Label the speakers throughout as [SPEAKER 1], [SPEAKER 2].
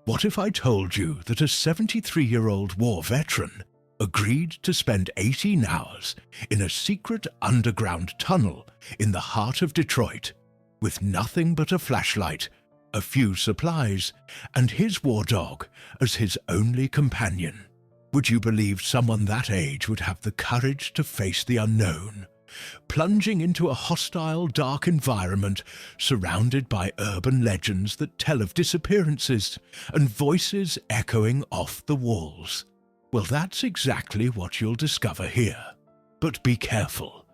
[SPEAKER 1] What if I told you that a 73-year-old war veteran agreed to spend 18 hours in a secret underground tunnel in the heart of Detroit with nothing but a flashlight, a few supplies, and his war dog as his only companion? Would you believe someone that age would have the courage to face the unknown, plunging into a hostile, dark environment surrounded by urban legends that tell of disappearances and voices echoing off the walls? Well, that's exactly what you'll discover here. But be careful.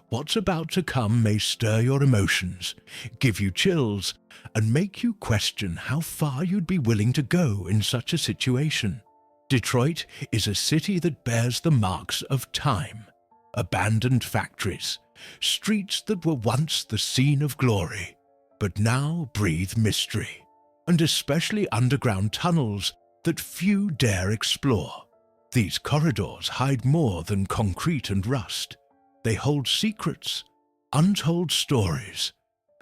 [SPEAKER 1] What's about to come may stir your emotions, give you chills, and make you question how far you'd be willing to go in such a situation. Detroit is a city that bears the marks of time. Abandoned factories, streets that were once the scene of glory, but now breathe mystery, and especially underground tunnels that few dare explore. These corridors hide more than concrete and rust. They hold secrets, untold stories,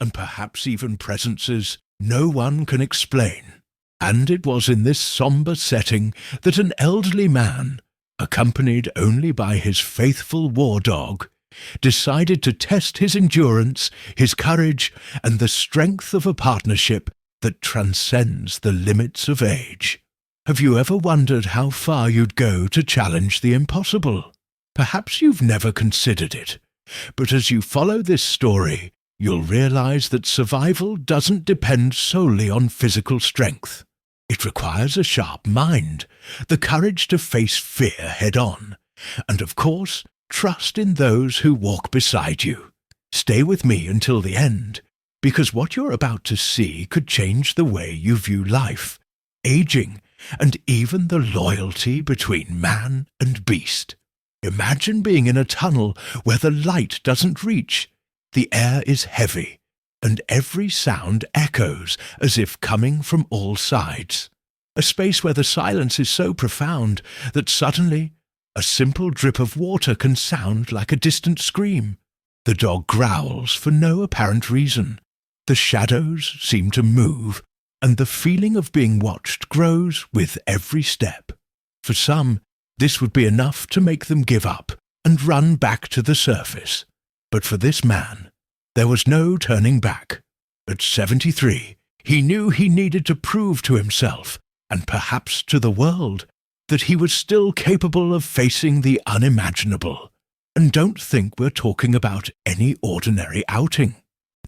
[SPEAKER 1] and perhaps even presences no one can explain. And it was in this somber setting that an elderly man, accompanied only by his faithful war dog, decided to test his endurance, his courage, and the strength of a partnership that transcends the limits of age. Have you ever wondered how far you'd go to challenge the impossible? Perhaps you've never considered it, but as you follow this story, you'll realize that survival doesn't depend solely on physical strength. It requires a sharp mind, the courage to face fear head-on, and of course, trust in those who walk beside you. Stay with me until the end, because what you're about to see could change the way you view life, aging, and even the loyalty between man and beast. Imagine being in a tunnel where the light doesn't reach, the air is heavy, and every sound echoes as if coming from all sides. A space where the silence is so profound that suddenly a simple drip of water can sound like a distant scream. The dog growls for no apparent reason. The shadows seem to move, and the feeling of being watched grows with every step. For some, this would be enough to make them give up and run back to the surface. But for this man, there was no turning back. At 73, he knew he needed to prove to himself, and perhaps to the world, that he was still capable of facing the unimaginable. And don't think we're talking about any ordinary outing.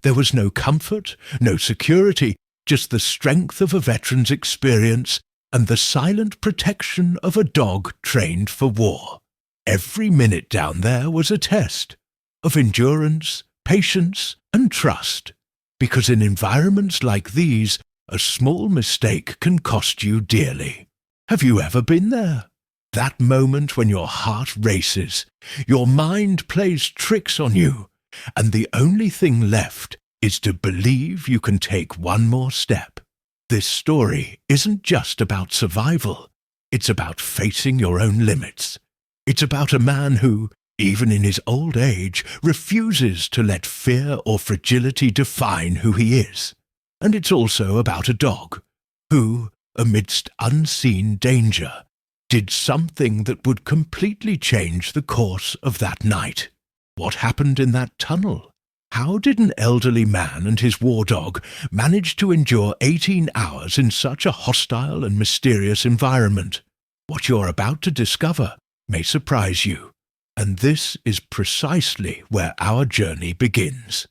[SPEAKER 1] There was no comfort, no security, just the strength of a veteran's experience and the silent protection of a dog trained for war. Every minute down there was a test of endurance, patience, and trust, because in environments like these, a small mistake can cost you dearly. Have you ever been there? That moment when your heart races, your mind plays tricks on you, and the only thing left is to believe you can take one more step. This story isn't just about survival. It's about facing your own limits. It's about a man who, even in his old age, refuses to let fear or fragility define who he is. And it's also about a dog who, amidst unseen danger, did something that would completely change the course of that night. What happened in that tunnel? How did an elderly man and his war dog manage to endure 18 hours in such a hostile and mysterious environment? What you're about to discover may surprise you, and this is precisely where our journey begins.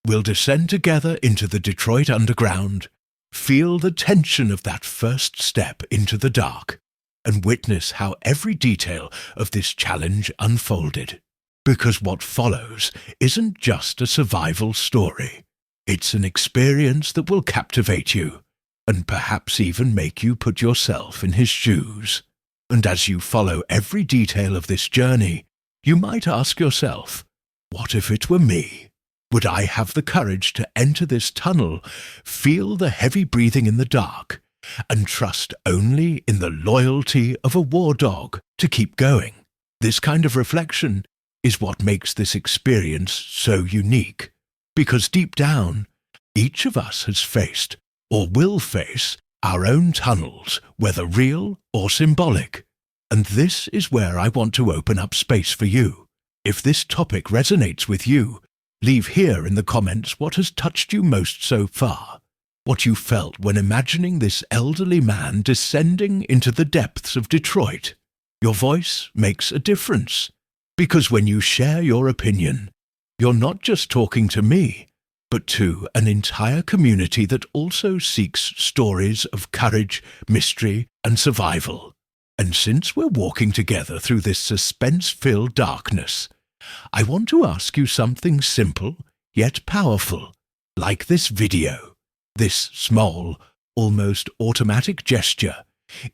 [SPEAKER 1] We'll descend together into the Detroit underground, feel the tension of that first step into the dark, and witness how every detail of this challenge unfolded. Because what follows isn't just a survival story. It's an experience that will captivate you, and perhaps even make you put yourself in his shoes. And as you follow every detail of this journey, you might ask yourself, what if it were me? Would I have the courage to enter this tunnel, feel the heavy breathing in the dark, and trust only in the loyalty of a war dog to keep going? This kind of reflection is what makes this experience so unique, because deep down, each of us has faced, or will face, our own tunnels, whether real or symbolic. And this is where I want to open up space for you. If this topic resonates with you, leave here in the comments what has touched you most so far, what you felt when imagining this elderly man descending into the depths of Detroit. Your voice makes a difference, because when you share your opinion, you're not just talking to me, but to an entire community that also seeks stories of courage, mystery, and survival. And since we're walking together through this suspense-filled darkness, I want to ask you something simple yet powerful, like this video. This small, almost automatic gesture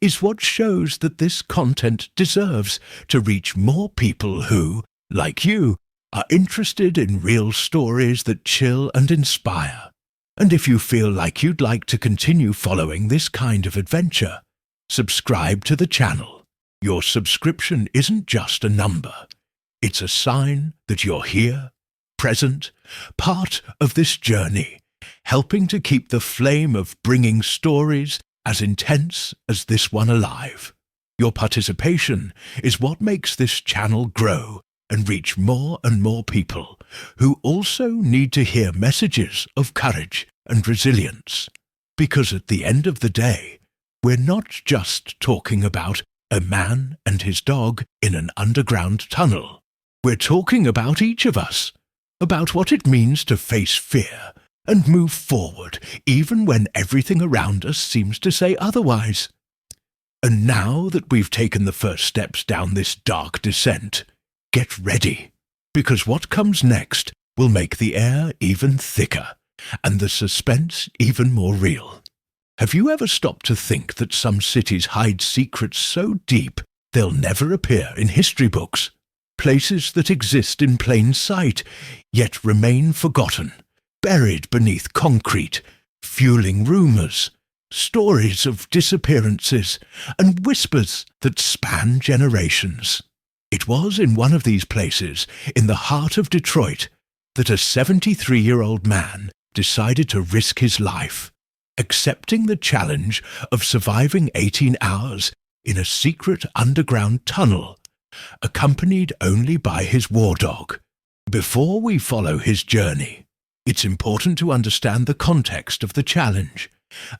[SPEAKER 1] is what shows that this content deserves to reach more people who, like you, are interested in real stories that chill and inspire. And if you feel like you'd like to continue following this kind of adventure, subscribe to the channel. Your subscription isn't just a number. It's a sign that you're here, present, part of this journey, helping to keep the flame of bringing stories as intense as this one alive. Your participation is what makes this channel grow and reach more and more people who also need to hear messages of courage and resilience. Because at the end of the day, we're not just talking about a man and his dog in an underground tunnel. We're talking about each of us, about what it means to face fear and move forward even when everything around us seems to say otherwise. And now that we've taken the first steps down this dark descent, get ready, because what comes next will make the air even thicker and the suspense even more real. Have you ever stopped to think that some cities hide secrets so deep they'll never appear in history books? Places that exist in plain sight, yet remain forgotten, buried beneath concrete, fueling rumors, stories of disappearances, and whispers that span generations. It was in one of these places, in the heart of Detroit, that a 73-year-old man decided to risk his life, accepting the challenge of surviving 18 hours in a secret underground tunnel, accompanied only by his war dog. Before we follow his journey, it's important to understand the context of the challenge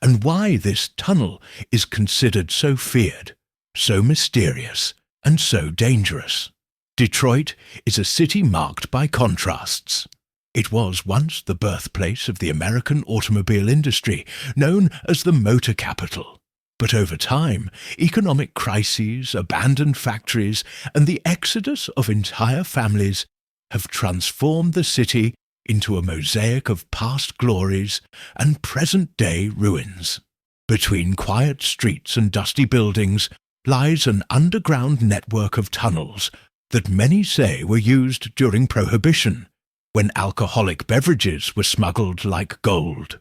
[SPEAKER 1] and why this tunnel is considered so feared, so mysterious, and so dangerous. Detroit is a city marked by contrasts. It was once the birthplace of the American automobile industry, known as the motor capital. But over time, economic crises, abandoned factories, and the exodus of entire families have transformed the city into a mosaic of past glories and present-day ruins. Between quiet streets and dusty buildings lies an underground network of tunnels that many say were used during Prohibition, when alcoholic beverages were smuggled like gold.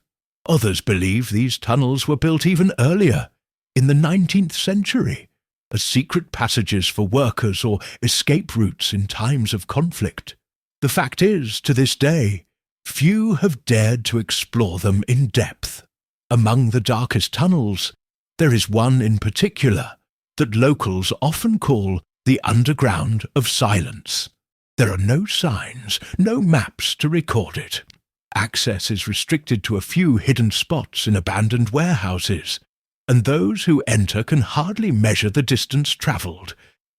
[SPEAKER 1] Others believe these tunnels were built even earlier, in the 19th century, as secret passages for workers or escape routes in times of conflict. The fact is, to this day, few have dared to explore them in depth. Among the darkest tunnels, there is one in particular that locals often call the Underground of Silence. There are no signs, no maps to record it. Access is restricted to a few hidden spots in abandoned warehouses, and those who enter can hardly measure the distance travelled,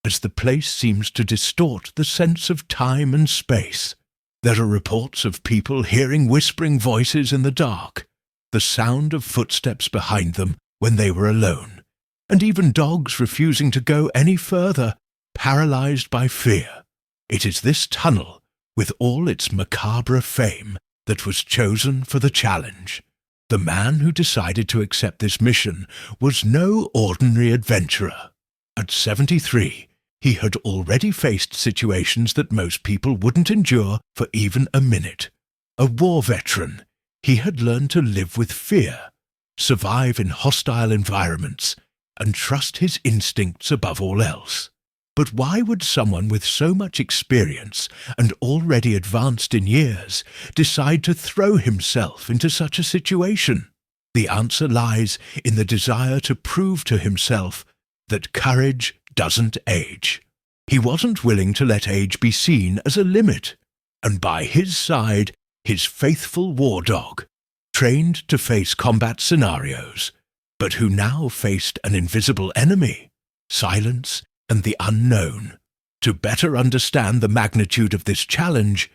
[SPEAKER 1] as the place seems to distort the sense of time and space. There are reports of people hearing whispering voices in the dark, the sound of footsteps behind them when they were alone, and even dogs refusing to go any further, paralysed by fear. It is this tunnel, with all its macabre fame, that was chosen for the challenge. The man who decided to accept this mission was no ordinary adventurer. At 73, he had already faced situations that most people wouldn't endure for even a minute. A war veteran, he had learned to live with fear, survive in hostile environments, and trust his instincts above all else. But why would someone with so much experience and already advanced in years decide to throw himself into such a situation? The answer lies in the desire to prove to himself that courage doesn't age. He wasn't willing to let age be seen as a limit, and by his side, his faithful war dog, trained to face combat scenarios, but who now faced an invisible enemy, silence and the unknown. To better understand the magnitude of this challenge,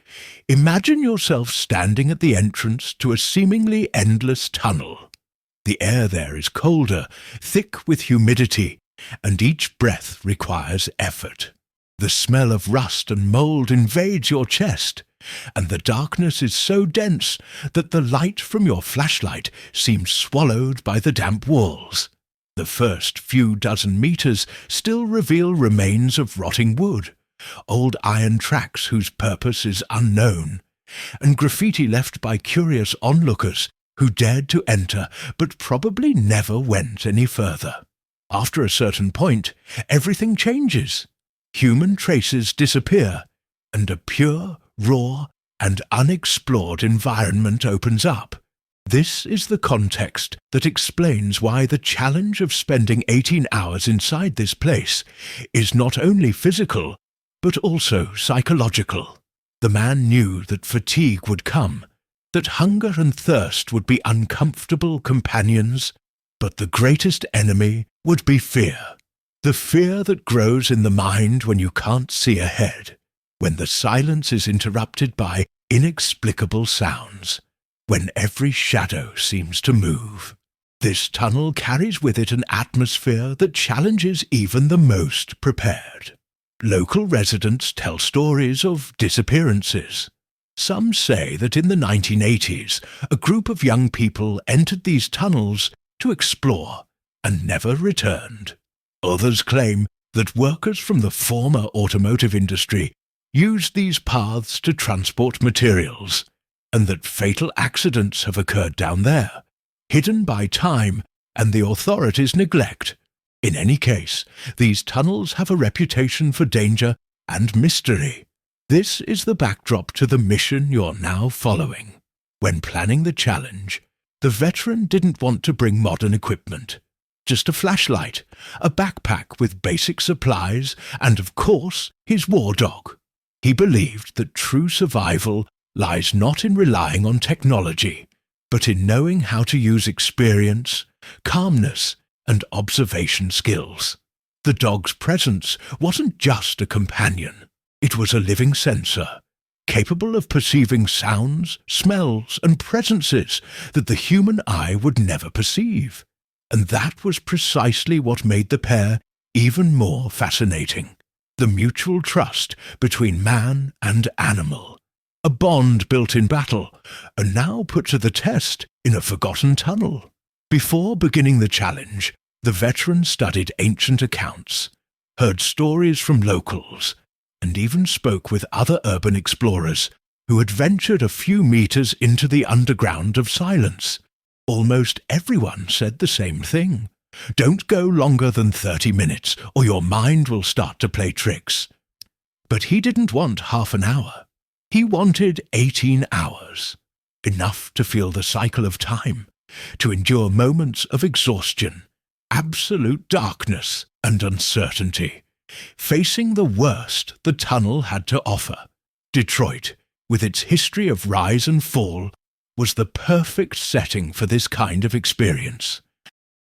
[SPEAKER 1] imagine yourself standing at the entrance to a seemingly endless tunnel. The air there is colder, thick with humidity, and each breath requires effort. The smell of rust and mould invades your chest, and the darkness is so dense that the light from your flashlight seems swallowed by the damp walls. The first few dozen meters still reveal remains of rotting wood, old iron tracks whose purpose is unknown, and graffiti left by curious onlookers who dared to enter but probably never went any further. After a certain point, everything changes. Human traces disappear, and a pure, raw, and unexplored environment opens up. This is the context that explains why the challenge of spending 18 hours inside this place is not only physical, but also psychological. The man knew that fatigue would come, that hunger and thirst would be uncomfortable companions, but the greatest enemy would be fear. The fear that grows in the mind when you can't see ahead, when the silence is interrupted by inexplicable sounds, when every shadow seems to move. This tunnel carries with it an atmosphere that challenges even the most prepared. Local residents tell stories of disappearances. Some say that in the 1980s, a group of young people entered these tunnels to explore and never returned. Others claim that workers from the former automotive industry used these paths to transport materials, and that fatal accidents have occurred down there, hidden by time and the authorities' neglect. In any case, these tunnels have a reputation for danger and mystery. This is the backdrop to the mission you're now following. When planning the challenge, the veteran didn't want to bring modern equipment. Just a flashlight, a backpack with basic supplies, and of course, his war dog. He believed that true survival lies not in relying on technology, but in knowing how to use experience, calmness, and observation skills. The dog's presence wasn't just a companion. It was a living sensor, capable of perceiving sounds, smells, and presences that the human eye would never perceive. And that was precisely what made the pair even more fascinating. The mutual trust between man and animal. A bond built in battle, and now put to the test in a forgotten tunnel. Before beginning the challenge, the veteran studied ancient accounts, heard stories from locals, and even spoke with other urban explorers who had ventured a few meters into the underground of silence. Almost everyone said the same thing. Don't go longer than 30 minutes, or your mind will start to play tricks. But he didn't want half an hour. He wanted 18 hours. Enough to feel the cycle of time, to endure moments of exhaustion, absolute darkness and uncertainty, facing the worst the tunnel had to offer. Detroit, with its history of rise and fall, was the perfect setting for this kind of experience.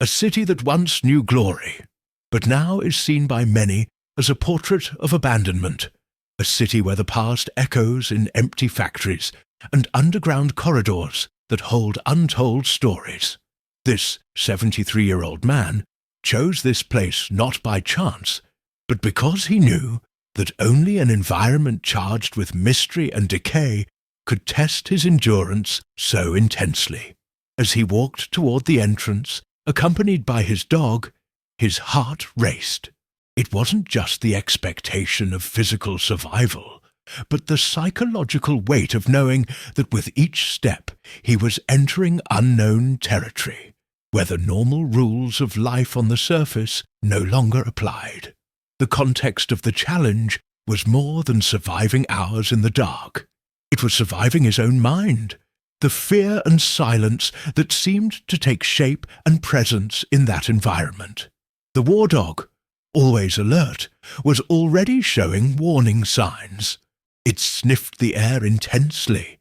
[SPEAKER 1] A city that once knew glory, but now is seen by many as a portrait of abandonment. A city where the past echoes in empty factories and underground corridors that hold untold stories. This 73-year-old man chose this place not by chance, but because he knew that only an environment charged with mystery and decay could test his endurance so intensely. As he walked toward the entrance, accompanied by his dog, his heart raced. It wasn't just the expectation of physical survival, but the psychological weight of knowing that with each step he was entering unknown territory, where the normal rules of life on the surface no longer applied. The context of the challenge was more than surviving hours in the dark. It was surviving his own mind, the fear and silence that seemed to take shape and presence in that environment. The war dog, always alert, was already showing warning signs. It sniffed the air intensely,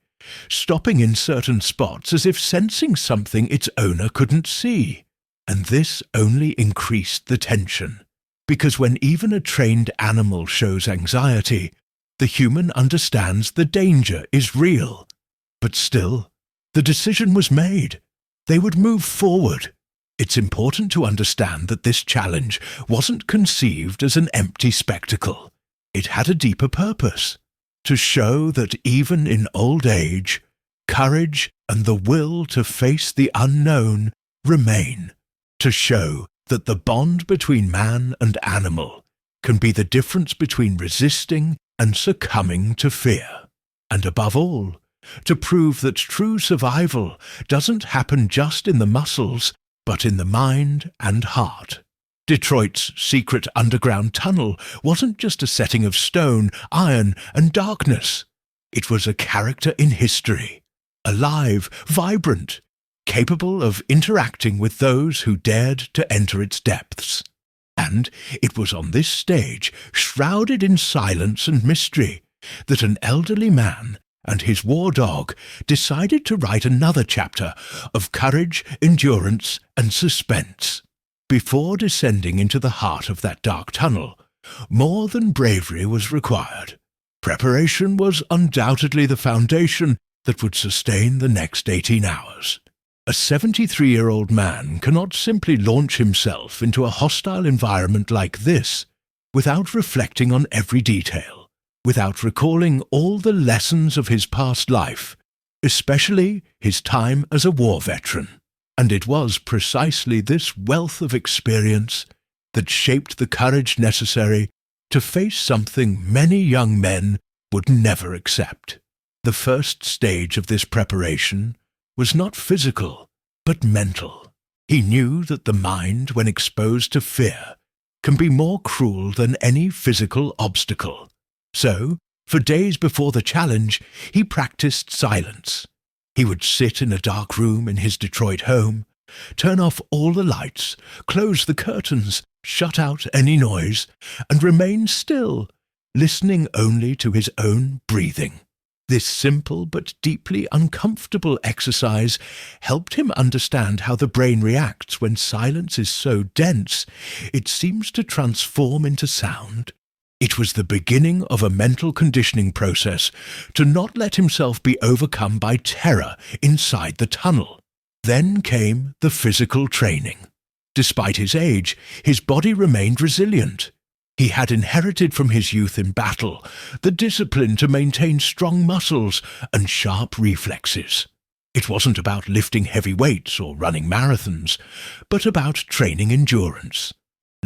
[SPEAKER 1] stopping in certain spots as if sensing something its owner couldn't see. And this only increased the tension, because when even a trained animal shows anxiety, the human understands the danger is real. But still, the decision was made. They would move forward. It's important to understand that this challenge wasn't conceived as an empty spectacle. It had a deeper purpose, to show that even in old age, courage and the will to face the unknown remain, to show that the bond between man and animal can be the difference between resisting and succumbing to fear, and above all, to prove that true survival doesn't happen just in the muscles, but in the mind and heart. Detroit's secret underground tunnel wasn't just a setting of stone, iron, and darkness. It was a character in history, alive, vibrant, capable of interacting with those who dared to enter its depths. And it was on this stage, shrouded in silence and mystery, that an elderly man and his war dog decided to write another chapter of courage, endurance, and suspense. Before descending into the heart of that dark tunnel, more than bravery was required. Preparation was undoubtedly the foundation that would sustain the next 18 hours. A 73-year-old man cannot simply launch himself into a hostile environment like this without reflecting on every detail, without recalling all the lessons of his past life, especially his time as a war veteran. And it was precisely this wealth of experience that shaped the courage necessary to face something many young men would never accept. The first stage of this preparation was not physical, but mental. He knew that the mind, when exposed to fear, can be more cruel than any physical obstacle. So, for days before the challenge, he practiced silence. He would sit in a dark room in his Detroit home, turn off all the lights, close the curtains, shut out any noise, and remain still, listening only to his own breathing. This simple but deeply uncomfortable exercise helped him understand how the brain reacts when silence is so dense it seems to transform into sound. It was the beginning of a mental conditioning process to not let himself be overcome by terror inside the tunnel. Then came the physical training. Despite his age, his body remained resilient. He had inherited from his youth in battle the discipline to maintain strong muscles and sharp reflexes. It wasn't about lifting heavy weights or running marathons, but about training endurance.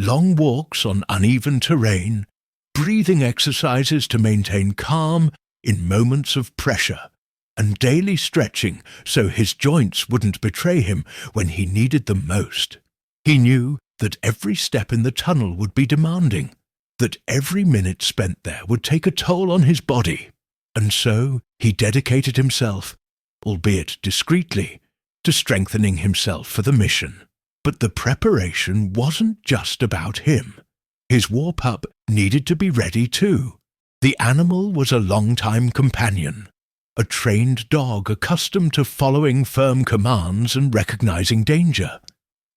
[SPEAKER 1] Long walks on uneven terrain, breathing exercises to maintain calm in moments of pressure, and daily stretching so his joints wouldn't betray him when he needed them most. He knew that every step in the tunnel would be demanding, that every minute spent there would take a toll on his body, and so he dedicated himself, albeit discreetly, to strengthening himself for the mission. But the preparation wasn't just about him. His war pup needed to be ready too. The animal was a long-time companion, a trained dog accustomed to following firm commands and recognizing danger.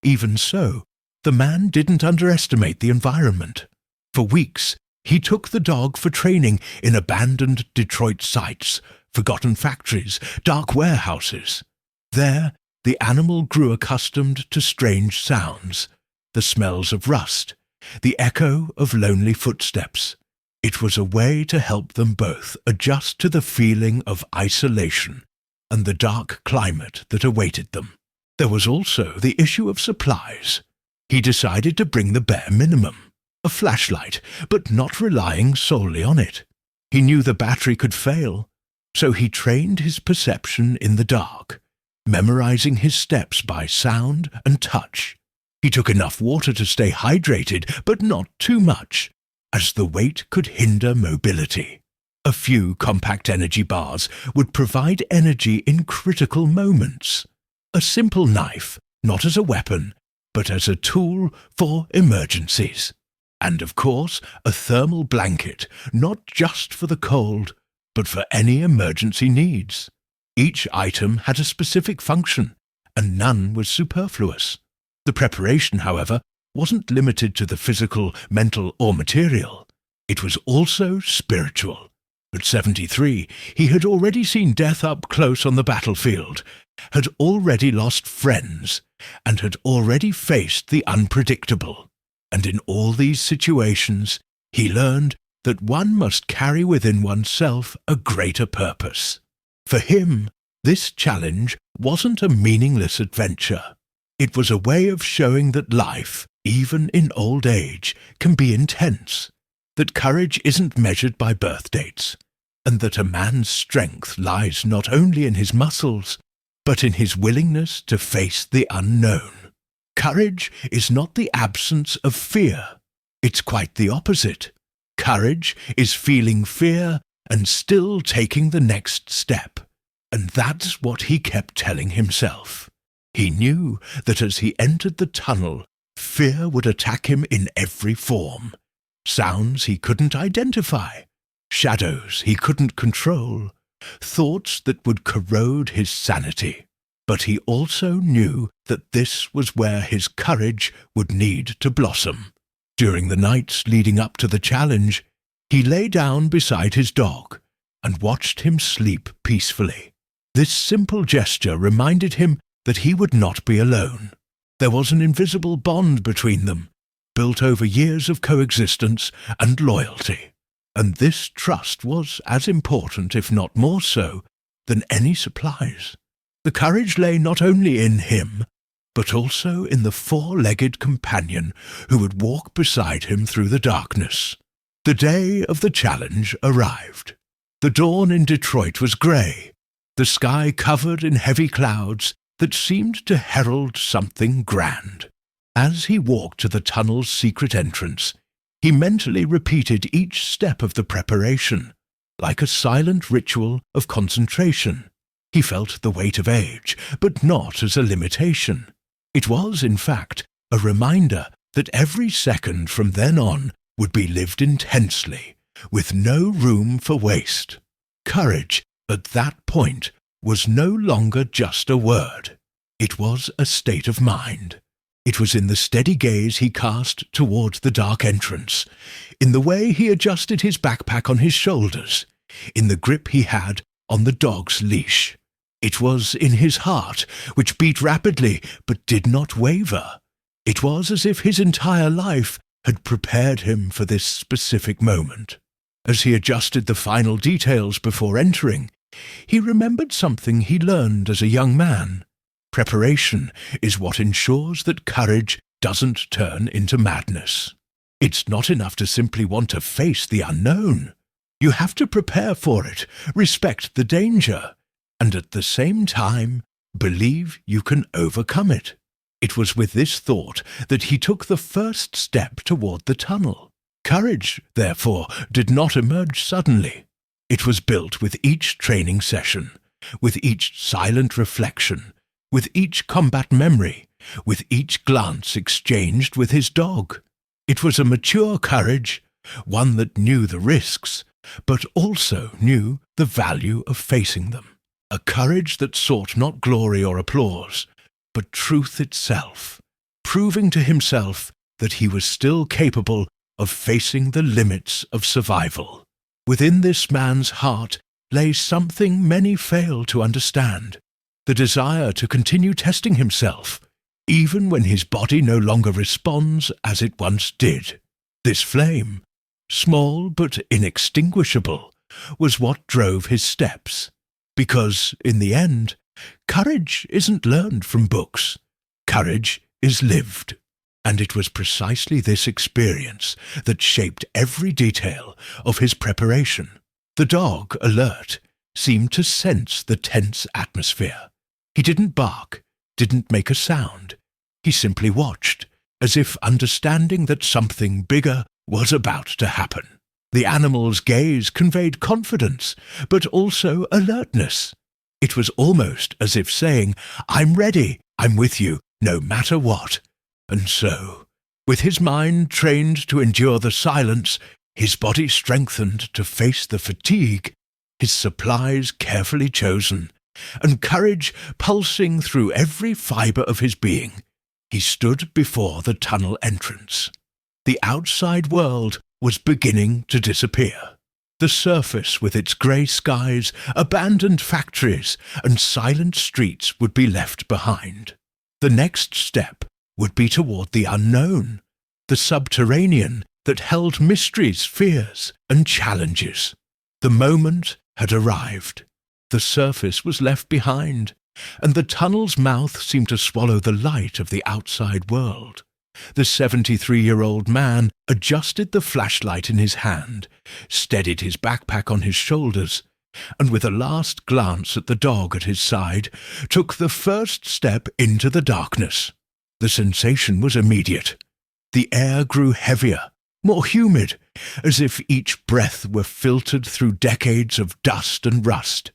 [SPEAKER 1] Even so, the man didn't underestimate the environment. For weeks, he took the dog for training in abandoned Detroit sites, forgotten factories, dark warehouses. There, the animal grew accustomed to strange sounds, the smells of rust, the echo of lonely footsteps. It was a way to help them both adjust to the feeling of isolation and the dark climate that awaited them. There was also the issue of supplies. He decided to bring the bare minimum. A flashlight, but not relying solely on it. He knew the battery could fail, so he trained his perception in the dark, memorizing his steps by sound and touch. He took enough water to stay hydrated, but not too much, as the weight could hinder mobility. A few compact energy bars would provide energy in critical moments. A simple knife, not as a weapon, but as a tool for emergencies. And of course, a thermal blanket, not just for the cold, but for any emergency needs. Each item had a specific function, and none was superfluous. The preparation, however, wasn't limited to the physical, mental, or material. It was also spiritual. At 73, he had already seen death up close on the battlefield, had already lost friends, and had already faced the unpredictable. And in all these situations, he learned that one must carry within oneself a greater purpose. For him, this challenge wasn't a meaningless adventure. It was a way of showing that life, even in old age, can be intense, that courage isn't measured by birth dates, and that a man's strength lies not only in his muscles, but in his willingness to face the unknown. Courage is not the absence of fear. It's quite the opposite. Courage is feeling fear and still taking the next step. And that's what he kept telling himself. He knew that as he entered the tunnel, fear would attack him in every form. Sounds he couldn't identify, shadows he couldn't control, thoughts that would corrode his sanity. But he also knew that this was where his courage would need to blossom. During the nights leading up to the challenge, he lay down beside his dog and watched him sleep peacefully. This simple gesture reminded him that he would not be alone. There was an invisible bond between them, built over years of coexistence and loyalty. And this trust was as important, if not more so, than any supplies. The courage lay not only in him, but also in the four-legged companion who would walk beside him through the darkness. The day of the challenge arrived. The dawn in Detroit was grey, the sky covered in heavy clouds that seemed to herald something grand. As he walked to the tunnel's secret entrance, he mentally repeated each step of the preparation, like a silent ritual of concentration. He felt the weight of age, but not as a limitation. It was, in fact, a reminder that every second from then on would be lived intensely, with no room for waste. Courage, at that point, was no longer just a word. It was a state of mind. It was in the steady gaze he cast towards the dark entrance, in the way he adjusted his backpack on his shoulders, in the grip he had on the dog's leash. It was in his heart, which beat rapidly but did not waver. It was as if his entire life had prepared him for this specific moment. As he adjusted the final details before entering, he remembered something he learned as a young man. Preparation is what ensures that courage doesn't turn into madness. It's not enough to simply want to face the unknown. You have to prepare for it, respect the danger, and at the same time, believe you can overcome it. It was with this thought that he took the first step toward the tunnel. Courage, therefore, did not emerge suddenly. It was built with each training session, with each silent reflection, with each combat memory, with each glance exchanged with his dog. It was a mature courage, one that knew the risks, but also knew the value of facing them. A courage that sought not glory or applause, but truth itself, proving to himself that he was still capable of facing the limits of survival. Within this man's heart lay something many fail to understand, the desire to continue testing himself, even when his body no longer responds as it once did. This flame, small but inextinguishable, was what drove his steps. Because, in the end, courage isn't learned from books. Courage is lived. And it was precisely this experience that shaped every detail of his preparation. The dog, alert, seemed to sense the tense atmosphere. He didn't bark, didn't make a sound. He simply watched, as if understanding that something bigger was about to happen. The animal's gaze conveyed confidence, but also alertness. It was almost as if saying, "I'm ready, I'm with you, no matter what." And so, with his mind trained to endure the silence, his body strengthened to face the fatigue, his supplies carefully chosen, and courage pulsing through every fibre of his being, he stood before the tunnel entrance. The outside world was beginning to disappear. The surface with its grey skies, abandoned factories, and silent streets would be left behind. The next step would be toward the unknown, the subterranean that held mysteries, fears, and challenges. The moment had arrived. The surface was left behind, and the tunnel's mouth seemed to swallow the light of the outside world. The 73-year-old man adjusted the flashlight in his hand, steadied his backpack on his shoulders, and with a last glance at the dog at his side, took the first step into the darkness. The sensation was immediate. The air grew heavier, more humid, as if each breath were filtered through decades of dust and rust.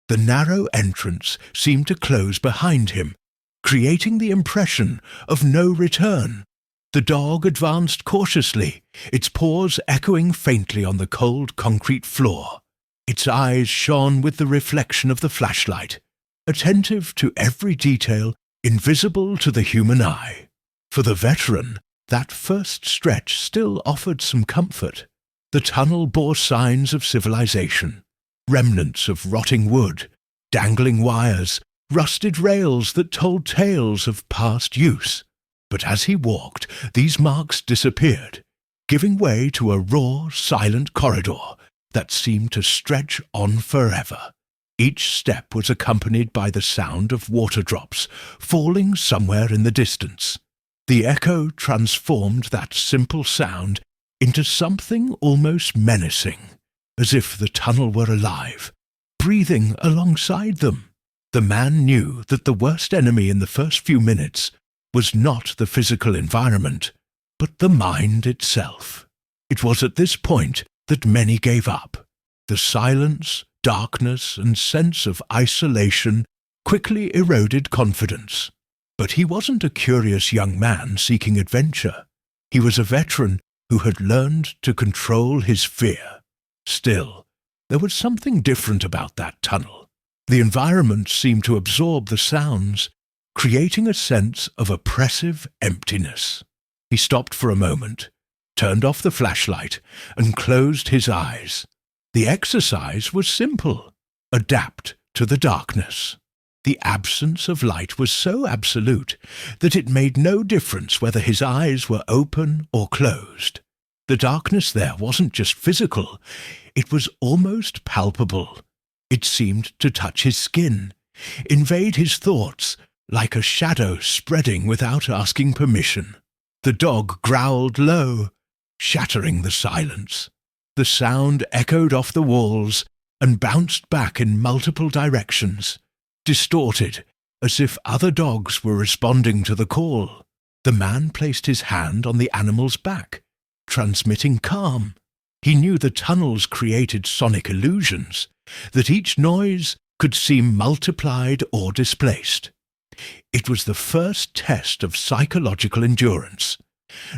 [SPEAKER 1] The narrow entrance seemed to close behind him, creating the impression of no return. The dog advanced cautiously, its paws echoing faintly on the cold concrete floor. Its eyes shone with the reflection of the flashlight, attentive to every detail invisible to the human eye. For the veteran, that first stretch still offered some comfort. The tunnel bore signs of civilization, remnants of rotting wood, dangling wires, rusted rails that told tales of past use. But as he walked, these marks disappeared, giving way to a raw, silent corridor that seemed to stretch on forever. Each step was accompanied by the sound of water drops falling somewhere in the distance. The echo transformed that simple sound into something almost menacing, as if the tunnel were alive, breathing alongside them. The man knew that the worst enemy in the first few minutes was not the physical environment, but the mind itself. It was at this point that many gave up. The silence, darkness, and sense of isolation quickly eroded confidence. But he wasn't a curious young man seeking adventure. He was a veteran who had learned to control his fear. Still, there was something different about that tunnel. The environment seemed to absorb the sounds, creating a sense of oppressive emptiness. He stopped for a moment, turned off the flashlight, and closed his eyes. The exercise was simple: adapt to the darkness. The absence of light was so absolute that it made no difference whether his eyes were open or closed. The darkness there wasn't just physical, it was almost palpable. It seemed to touch his skin, invade his thoughts, like a shadow spreading without asking permission. The dog growled low, shattering the silence. The sound echoed off the walls and bounced back in multiple directions, distorted, as if other dogs were responding to the call. The man placed his hand on the animal's back, transmitting calm. He knew the tunnels created sonic illusions, that each noise could seem multiplied or displaced. It was the first test of psychological endurance,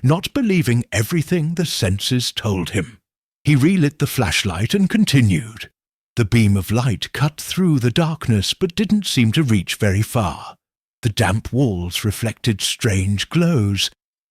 [SPEAKER 1] not believing everything the senses told him. He relit the flashlight and continued. The beam of light cut through the darkness but didn't seem to reach very far. The damp walls reflected strange glows,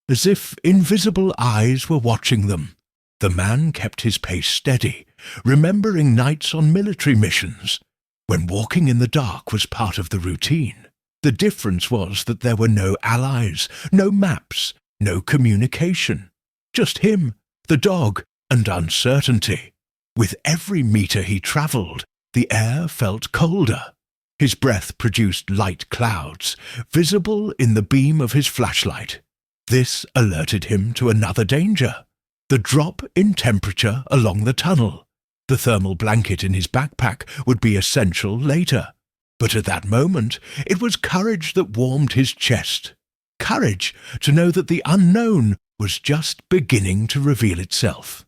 [SPEAKER 1] as if invisible eyes were watching them. The man kept his pace steady, remembering nights on military missions, when walking in the dark was part of the routine. The difference was that there were no allies, no maps, no communication. Just him, the dog, and uncertainty. With every meter he travelled, the air felt colder. His breath produced light clouds, visible in the beam of his flashlight. This alerted him to another danger: the drop in temperature along the tunnel. The thermal blanket in his backpack would be essential later. But at that moment, it was courage that warmed his chest. Courage to know that the unknown was just beginning to reveal itself.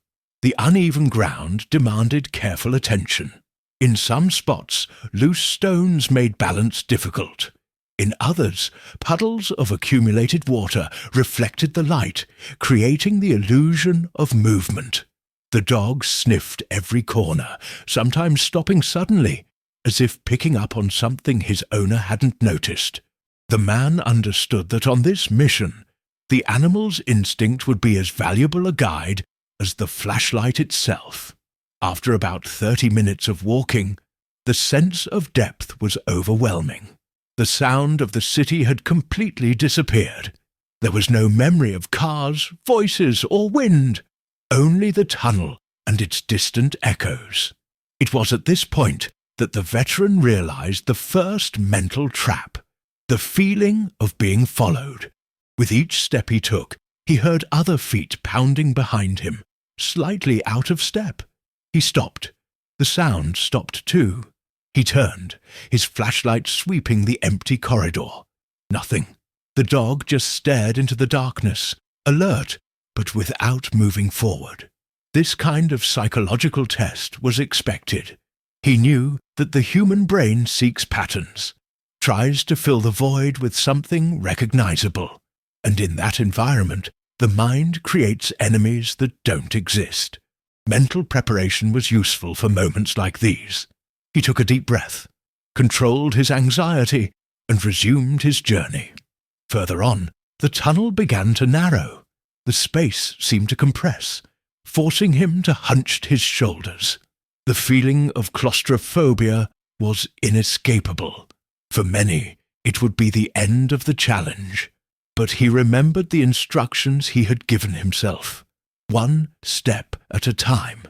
[SPEAKER 1] The uneven ground demanded careful attention. In some spots, loose stones made balance difficult. In others, puddles of accumulated water reflected the light, creating the illusion of movement. The dog sniffed every corner, sometimes stopping suddenly, as if picking up on something his owner hadn't noticed. The man understood that on this mission, the animal's instinct would be as valuable a guide as the flashlight itself. After about 30 minutes of walking, the sense of depth was overwhelming. The sound of the city had completely disappeared. There was no memory of cars, voices, or wind, only the tunnel and its distant echoes. It was at this point that the veteran realized the first mental trap, the feeling of being followed. With each step he took, he heard other feet pounding behind him, slightly out of step. He stopped. The sound stopped too. He turned, his flashlight sweeping the empty corridor. Nothing. The dog just stared into the darkness, alert, but without moving forward. This kind of psychological test was expected. He knew that the human brain seeks patterns, tries to fill the void with something recognizable, and in that environment, the mind creates enemies that don't exist. Mental preparation was useful for moments like these. He took a deep breath, controlled his anxiety, and resumed his journey. Further on, the tunnel began to narrow. The space seemed to compress, forcing him to hunch his shoulders. The feeling of claustrophobia was inescapable. For many, it would be the end of the challenge. But he remembered the instructions he had given himself. One step at a time.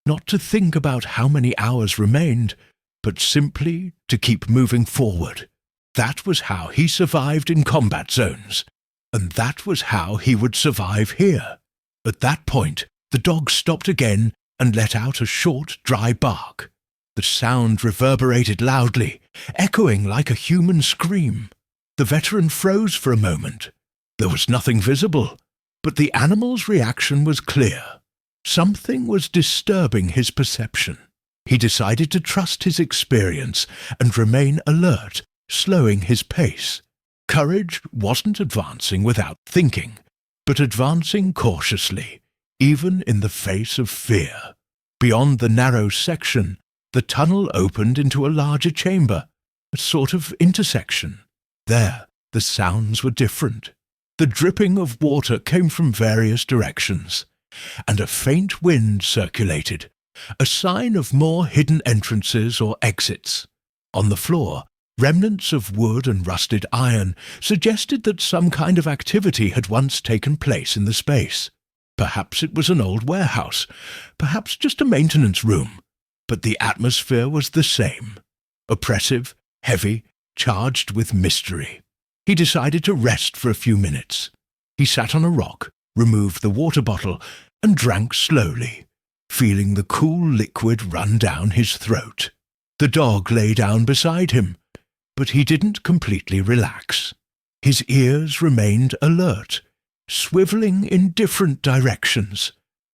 [SPEAKER 1] Not to think about how many hours remained, but simply to keep moving forward. That was how he survived in combat zones, and that was how he would survive here. At that point, the dog stopped again and let out a short, dry bark. The sound reverberated loudly, echoing like a human scream. The veteran froze for a moment. There was nothing visible, but the animal's reaction was clear. Something was disturbing his perception. He decided to trust his experience and remain alert, slowing his pace. Courage wasn't advancing without thinking, but advancing cautiously, even in the face of fear. Beyond the narrow section, the tunnel opened into a larger chamber, a sort of intersection. There, the sounds were different. The dripping of water came from various directions, and a faint wind circulated, a sign of more hidden entrances or exits. On the floor, remnants of wood and rusted iron suggested that some kind of activity had once taken place in the space. Perhaps it was an old warehouse, perhaps just a maintenance room, but the atmosphere was the same. Oppressive, heavy, charged with mystery. He decided to rest for a few minutes. He sat on a rock, removed the water bottle, and drank slowly, feeling the cool liquid run down his throat. The dog lay down beside him, but he didn't completely relax. His ears remained alert, swiveling in different directions,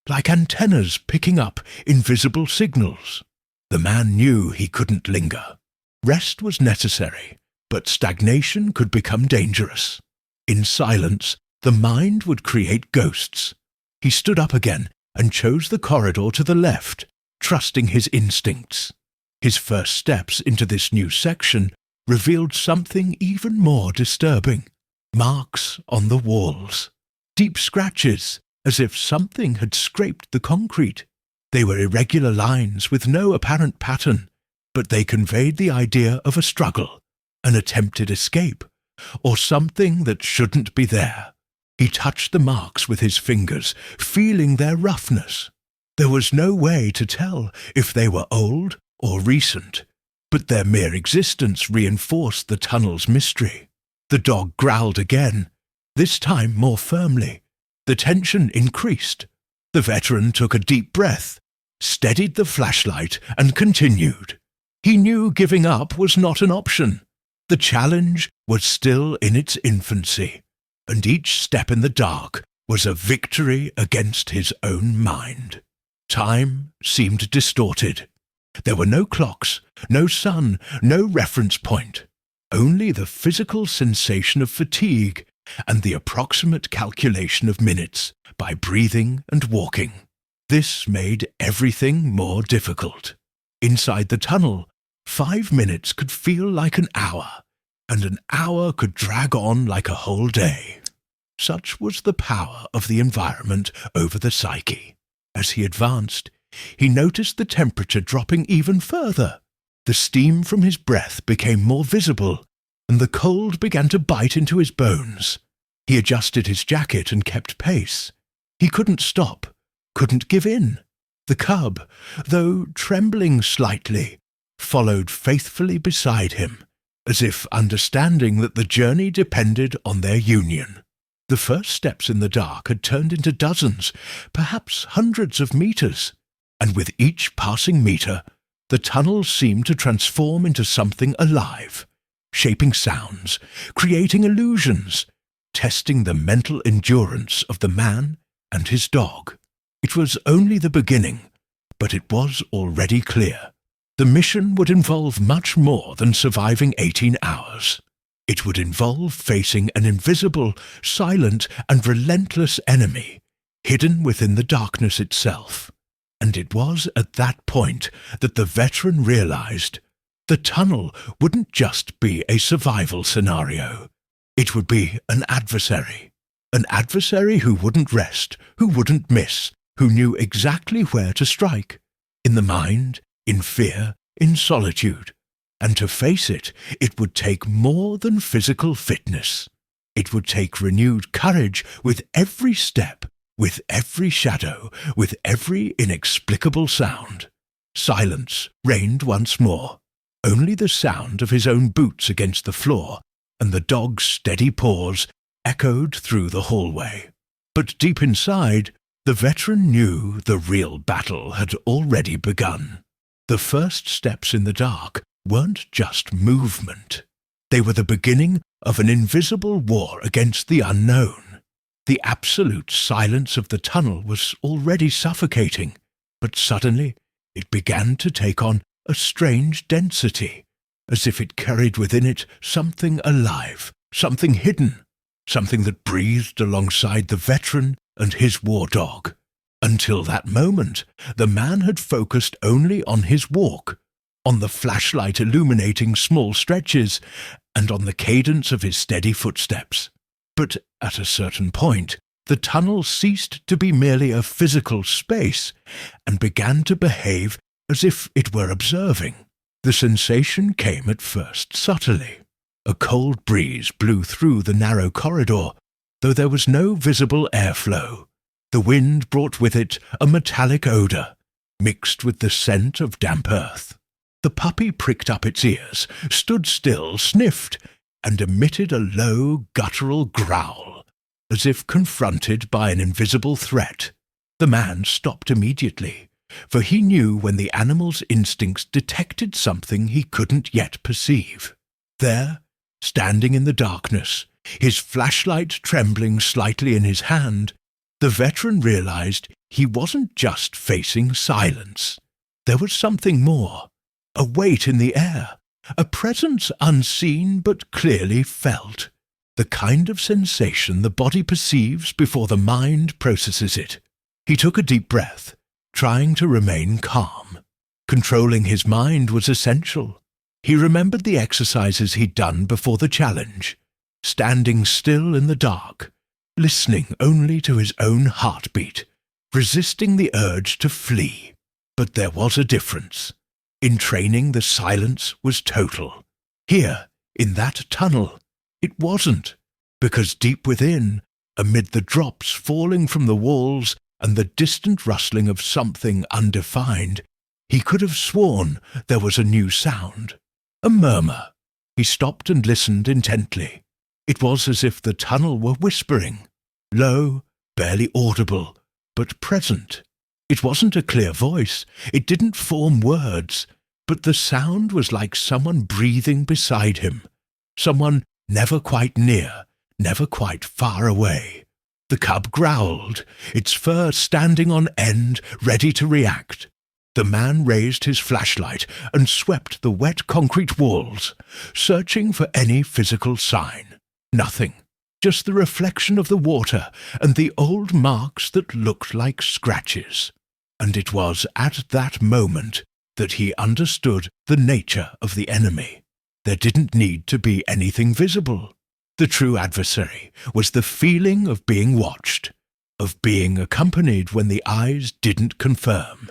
[SPEAKER 1] like antennas picking up invisible signals. The man knew he couldn't linger. Rest was necessary, but stagnation could become dangerous. In silence, the mind would create ghosts. He stood up again and chose the corridor to the left, trusting his instincts. His first steps into this new section revealed something even more disturbing. Marks on the walls. Deep scratches, as if something had scraped the concrete. They were irregular lines with no apparent pattern, but they conveyed the idea of a struggle, an attempted escape, or something that shouldn't be there. He touched the marks with his fingers, feeling their roughness. There was no way to tell if they were old or recent, but their mere existence reinforced the tunnel's mystery. The dog growled again, this time more firmly. The tension increased. The veteran took a deep breath, steadied the flashlight, and continued. He knew giving up was not an option. The challenge was still in its infancy, and each step in the dark was a victory against his own mind. Time seemed distorted. There were no clocks, no sun, no reference point, only the physical sensation of fatigue and the approximate calculation of minutes by breathing and walking. This made everything more difficult. Inside the tunnel, 5 minutes could feel like an hour, and an hour could drag on like a whole day. Such was the power of the environment over the psyche. As he advanced, he noticed the temperature dropping even further. The steam from his breath became more visible, and the cold began to bite into his bones. He adjusted his jacket and kept pace. He couldn't stop, couldn't give in. The cub, though trembling slightly, followed faithfully beside him, as if understanding that the journey depended on their union. The first steps in the dark had turned into dozens, perhaps hundreds of meters, and with each passing meter, the tunnel seemed to transform into something alive, shaping sounds, creating illusions, testing the mental endurance of the man and his dog. It was only the beginning, but it was already clear. The mission would involve much more than surviving 18 hours. It would involve facing an invisible, silent, and relentless enemy, hidden within the darkness itself. And it was at that point that the veteran realized the tunnel wouldn't just be a survival scenario. It would be an adversary who wouldn't rest, who wouldn't miss, who knew exactly where to strike, in the mind, in fear, in solitude. And to face it, it would take more than physical fitness. It would take renewed courage with every step, with every shadow, with every inexplicable sound. Silence reigned once more. Only the sound of his own boots against the floor and the dog's steady paws echoed through the hallway. But deep inside, the veteran knew the real battle had already begun. The first steps in the dark weren't just movement. They were the beginning of an invisible war against the unknown. The absolute silence of the tunnel was already suffocating, but suddenly it began to take on a strange density, as if it carried within it something alive, something hidden, something that breathed alongside the veteran and his war dog. Until that moment, the man had focused only on his walk, on the flashlight illuminating small stretches, and on the cadence of his steady footsteps. But at a certain point, the tunnel ceased to be merely a physical space and began to behave as if it were observing. The sensation came at first subtly. A cold breeze blew through the narrow corridor, though there was no visible airflow. The wind brought with it a metallic odor, mixed with the scent of damp earth. The puppy pricked up its ears, stood still, sniffed, and emitted a low, guttural growl, as if confronted by an invisible threat. The man stopped immediately, for he knew when the animal's instincts detected something he couldn't yet perceive. There, standing in the darkness, his flashlight trembling slightly in his hand, the veteran realized he wasn't just facing silence. There was something more, a weight in the air, a presence unseen but clearly felt, the kind of sensation the body perceives before the mind processes it. He took a deep breath, trying to remain calm. Controlling his mind was essential. He remembered the exercises he'd done before the challenge, standing still in the dark, listening only to his own heartbeat, resisting the urge to flee. But there was a difference. In training, the silence was total. Here, in that tunnel, it wasn't, because deep within, amid the drops falling from the walls and the distant rustling of something undefined, he could have sworn there was a new sound, a murmur. He stopped and listened intently. It was as if the tunnel were whispering, low, barely audible, but present. It wasn't a clear voice, it didn't form words, but the sound was like someone breathing beside him, someone never quite near, never quite far away. The cub growled, its fur standing on end, ready to react. The man raised his flashlight and swept the wet concrete walls, searching for any physical sign. Nothing. Just the reflection of the water and the old marks that looked like scratches. And it was at that moment that he understood the nature of the enemy. There didn't need to be anything visible. The true adversary was the feeling of being watched, of being accompanied when the eyes didn't confirm.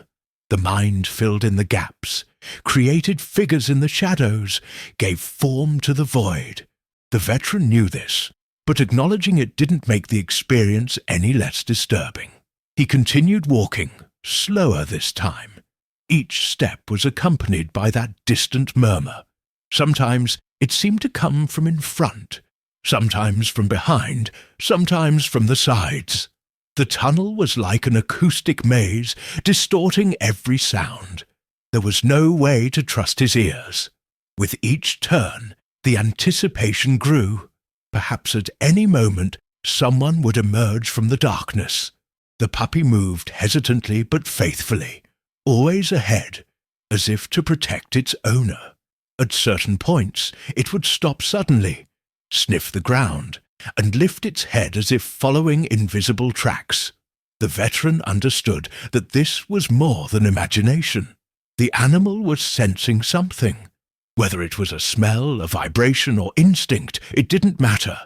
[SPEAKER 1] The mind filled in the gaps, created figures in the shadows, gave form to the void. The veteran knew this, but acknowledging it didn't make the experience any less disturbing. He continued walking, slower this time. Each step was accompanied by that distant murmur. Sometimes it seemed to come from in front, sometimes from behind, sometimes from the sides. The tunnel was like an acoustic maze, distorting every sound. There was no way to trust his ears. With each turn, the anticipation grew. Perhaps at any moment someone would emerge from the darkness. The puppy moved hesitantly but faithfully, always ahead, as if to protect its owner. At certain points, it would stop suddenly, sniff the ground, and lift its head as if following invisible tracks. The veteran understood that this was more than imagination. The animal was sensing something. Whether it was a smell, a vibration, or instinct, it didn't matter.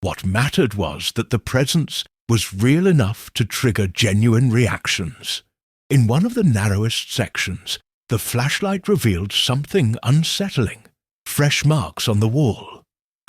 [SPEAKER 1] What mattered was that the presence was real enough to trigger genuine reactions. In one of the narrowest sections, the flashlight revealed something unsettling. Fresh marks on the wall.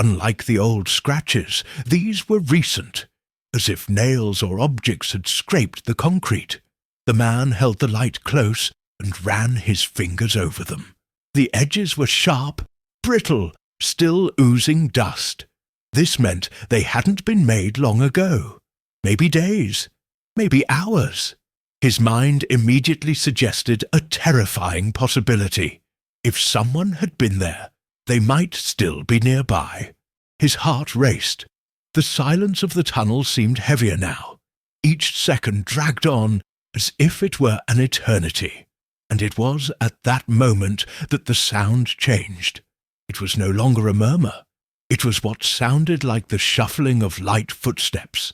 [SPEAKER 1] Unlike the old scratches, these were recent, as if nails or objects had scraped the concrete. The man held the light close and ran his fingers over them. The edges were sharp, brittle, still oozing dust. This meant they hadn't been made long ago. Maybe days, maybe hours. His mind immediately suggested a terrifying possibility. If someone had been there, they might still be nearby. His heart raced. The silence of the tunnel seemed heavier now. Each second dragged on as if it were an eternity. And it was at that moment that the sound changed. It was no longer a murmur. It was what sounded like the shuffling of light footsteps.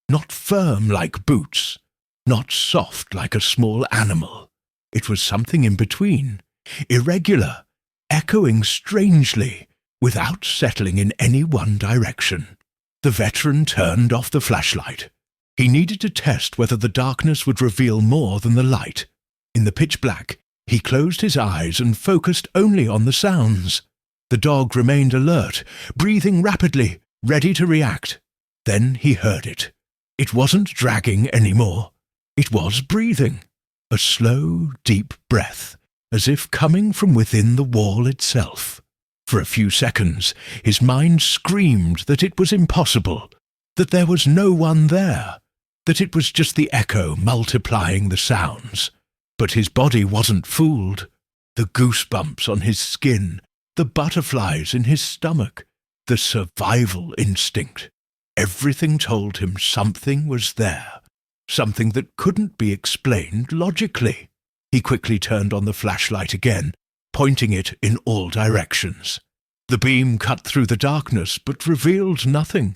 [SPEAKER 1] Not firm like boots, not soft like a small animal. It was something in between, irregular, echoing strangely, without settling in any one direction. The veteran turned off the flashlight. He needed to test whether the darkness would reveal more than the light. In the pitch black, he closed his eyes and focused only on the sounds. The dog remained alert, breathing rapidly, ready to react. Then he heard it. It wasn't dragging anymore. It was breathing. A slow, deep breath, as if coming from within the wall itself. For a few seconds, his mind screamed that it was impossible, that there was no one there, that it was just the echo multiplying the sounds. But his body wasn't fooled. The goosebumps on his skin, the butterflies in his stomach, the survival instinct. Everything told him something was there, something that couldn't be explained logically. He quickly turned on the flashlight again, pointing it in all directions. The beam cut through the darkness but revealed nothing.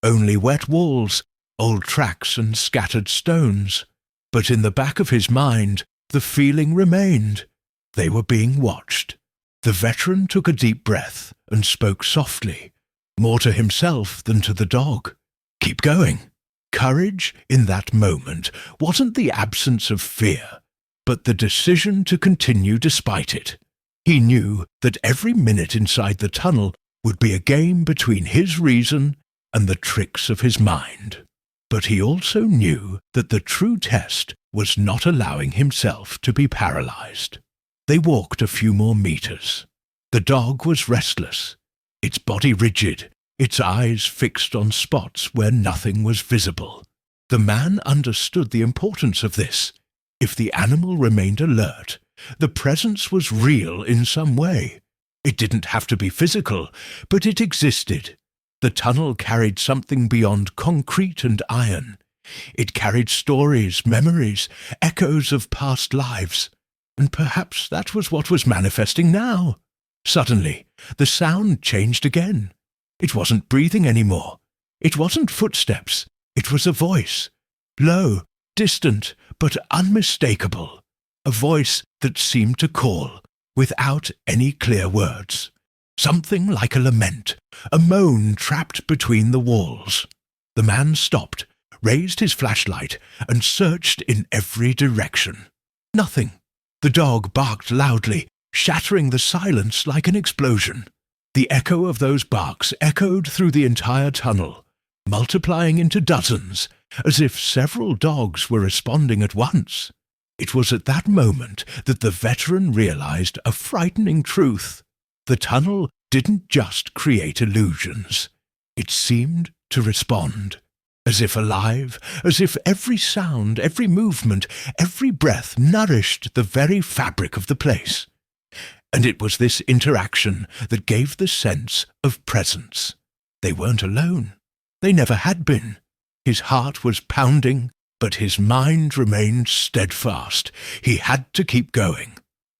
[SPEAKER 1] Only wet walls, old tracks and scattered stones. But in the back of his mind, the feeling remained. They were being watched. The veteran took a deep breath and spoke softly, more to himself than to the dog. Keep going. Courage in that moment wasn't the absence of fear, but the decision to continue despite it. He knew that every minute inside the tunnel would be a game between his reason and the tricks of his mind. But he also knew that the true test was not allowing himself to be paralyzed. They walked a few more meters. The dog was restless, its body rigid, its eyes fixed on spots where nothing was visible. The man understood the importance of this. If the animal remained alert, the presence was real in some way. It didn't have to be physical, but it existed. The tunnel carried something beyond concrete and iron. It carried stories, memories, echoes of past lives, and perhaps that was what was manifesting now. Suddenly, the sound changed again. It wasn't breathing anymore. It wasn't footsteps. It was a voice. Low, distant, but unmistakable. A voice that seemed to call, without any clear words. Something like a lament, a moan trapped between the walls. The man stopped, raised his flashlight, and searched in every direction. Nothing. The dog barked loudly, shattering the silence like an explosion. The echo of those barks echoed through the entire tunnel, multiplying into dozens, as if several dogs were responding at once. It was at that moment that the veteran realized a frightening truth. The tunnel didn't just create illusions. It seemed to respond, as if alive, as if every sound, every movement, every breath nourished the very fabric of the place. And it was this interaction that gave the sense of presence. They weren't alone. They never had been. His heart was pounding, but his mind remained steadfast. He had to keep going.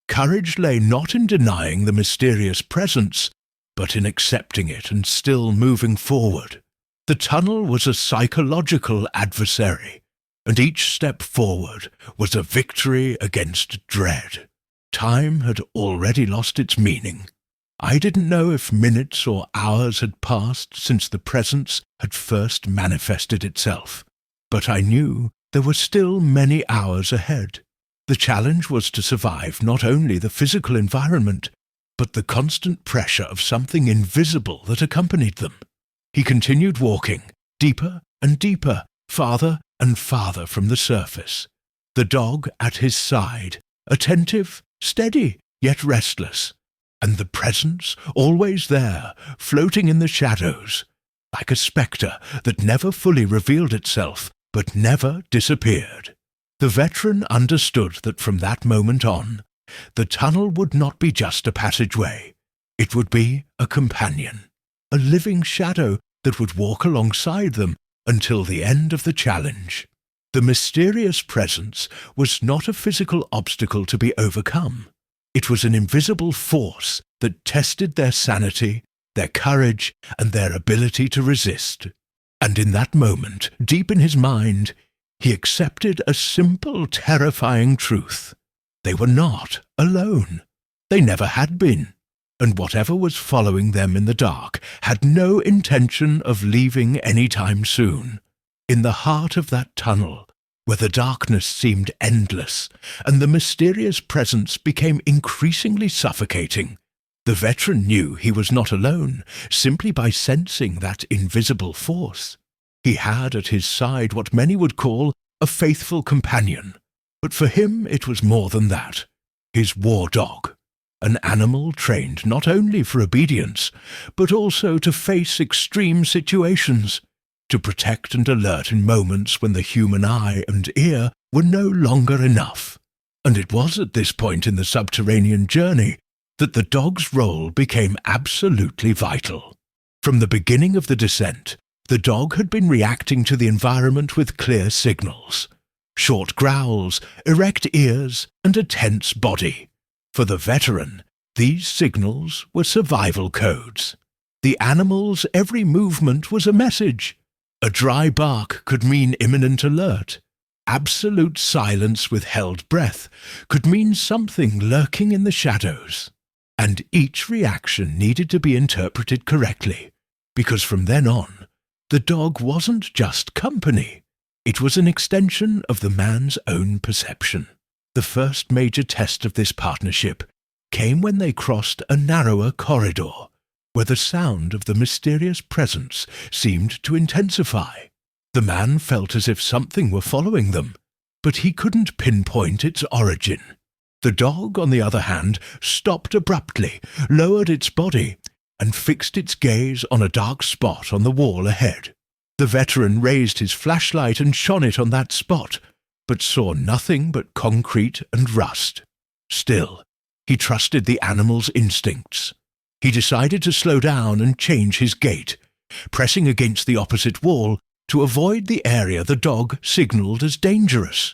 [SPEAKER 1] Courage lay not in denying the mysterious presence, but in accepting it and still moving forward. The tunnel was a psychological adversary, and each step forward was a victory against dread. Time had already lost its meaning. I didn't know if minutes or hours had passed since the presence had first manifested itself, but I knew there were still many hours ahead. The challenge was to survive not only the physical environment, but the constant pressure of something invisible that accompanied them. He continued walking, deeper and deeper, farther and farther from the surface. The dog at his side, attentive, steady, yet restless, and the presence always there, floating in the shadows, like a spectre that never fully revealed itself, but never disappeared. The veteran understood that from that moment on, the tunnel would not be just a passageway. It would be a companion, a living shadow that would walk alongside them until the end of the challenge. The mysterious presence was not a physical obstacle to be overcome. It was an invisible force that tested their sanity, their courage, and their ability to resist. And in that moment, deep in his mind, he accepted a simple, terrifying truth. They were not alone. They never had been. And whatever was following them in the dark had no intention of leaving any time soon. In the heart of that tunnel, where the darkness seemed endless and the mysterious presence became increasingly suffocating, the veteran knew he was not alone simply by sensing that invisible force. He had at his side what many would call a faithful companion, but for him it was more than that. His war dog, an animal trained not only for obedience, but also to face extreme situations, to protect and alert in moments when the human eye and ear were no longer enough. And it was at this point in the subterranean journey that the dog's role became absolutely vital. From the beginning of the descent, the dog had been reacting to the environment with clear signals. Short growls, erect ears, and a tense body. For the veteran, these signals were survival codes. The animal's every movement was a message. A dry bark could mean imminent alert. Absolute silence with held breath could mean something lurking in the shadows. And each reaction needed to be interpreted correctly, because from then on, the dog wasn't just company. It was an extension of the man's own perception. The first major test of this partnership came when they crossed a narrower corridor, where the sound of the mysterious presence seemed to intensify. The man felt as if something were following them, but he couldn't pinpoint its origin. The dog, on the other hand, stopped abruptly, lowered its body, and fixed its gaze on a dark spot on the wall ahead. The veteran raised his flashlight and shone it on that spot, but saw nothing but concrete and rust. Still, he trusted the animal's instincts. He decided to slow down and change his gait. pressing against the opposite wall to avoid the area the dog signalled as dangerous.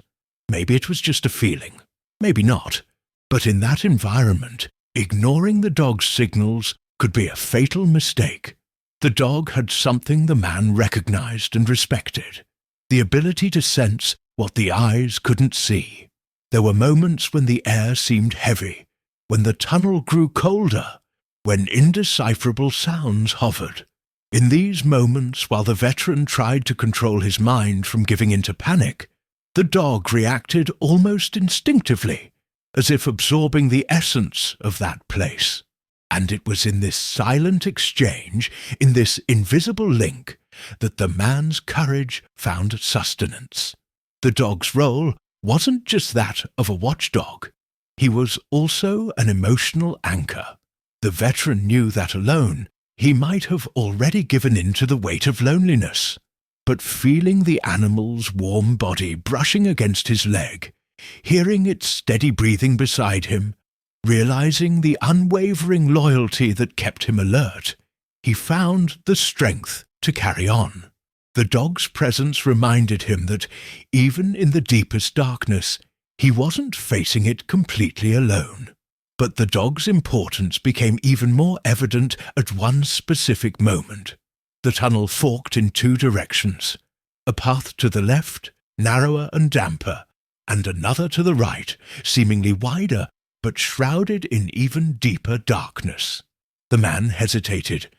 [SPEAKER 1] Maybe it was just a feeling, maybe not. But in that environment, ignoring the dog's signals could be a fatal mistake. The dog had something the man recognized and respected: the ability to sense what the eyes couldn't see. There were moments when the air seemed heavy, when the tunnel grew colder, when indecipherable sounds hovered. In these moments, while the veteran tried to control his mind from giving into panic, the dog reacted almost instinctively, as if absorbing the essence of that place. And it was in this silent exchange, in this invisible link, that the man's courage found sustenance. The dog's role wasn't just that of a watchdog. He was also an emotional anchor. The veteran knew that alone, he might have already given in to the weight of loneliness. But feeling the animal's warm body brushing against his leg, hearing its steady breathing beside him, realizing the unwavering loyalty that kept him alert, he found the strength to carry on. The dog's presence reminded him that, even in the deepest darkness, he wasn't facing it completely alone. But the dog's importance became even more evident at one specific moment. The tunnel forked in two directions: a path to the left, narrower and damper, and another to the right, seemingly wider, but shrouded in even deeper darkness. The man hesitated.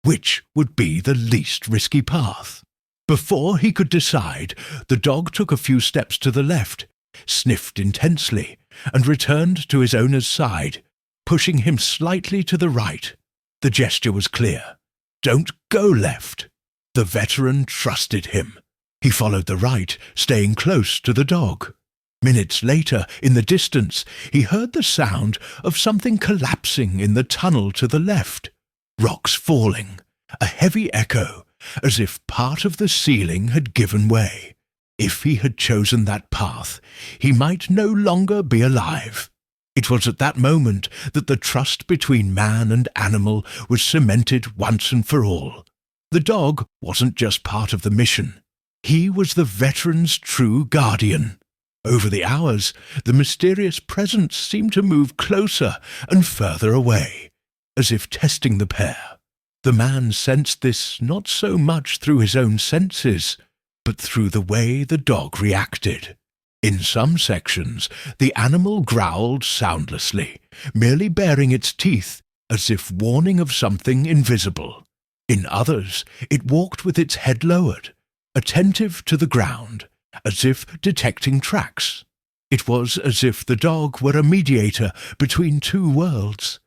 [SPEAKER 1] Which would be the least risky path? Before he could decide, the dog took a few steps to the left, sniffed intensely, and returned to his owner's side, pushing him slightly to the right. The gesture was clear. Don't go left. The veteran trusted him. He followed the right, staying close to the dog. Minutes later, in the distance, he heard the sound of something collapsing in the tunnel to the left. Rocks falling, a heavy echo, as if part of the ceiling had given way. If he had chosen that path, he might no longer be alive. It was at that moment that the trust between man and animal was cemented once and for all. The dog wasn't just part of the mission. He was the veteran's true guardian. Over the hours, the mysterious presence seemed to move closer and further away, as if testing the pair. The man sensed this not so much through his own senses, but through the way the dog reacted. In some sections, the animal growled soundlessly, merely baring its teeth as if warning of something invisible. In others, it walked with its head lowered, attentive to the ground, as if detecting tracks. It was as if the dog were a mediator between two worlds: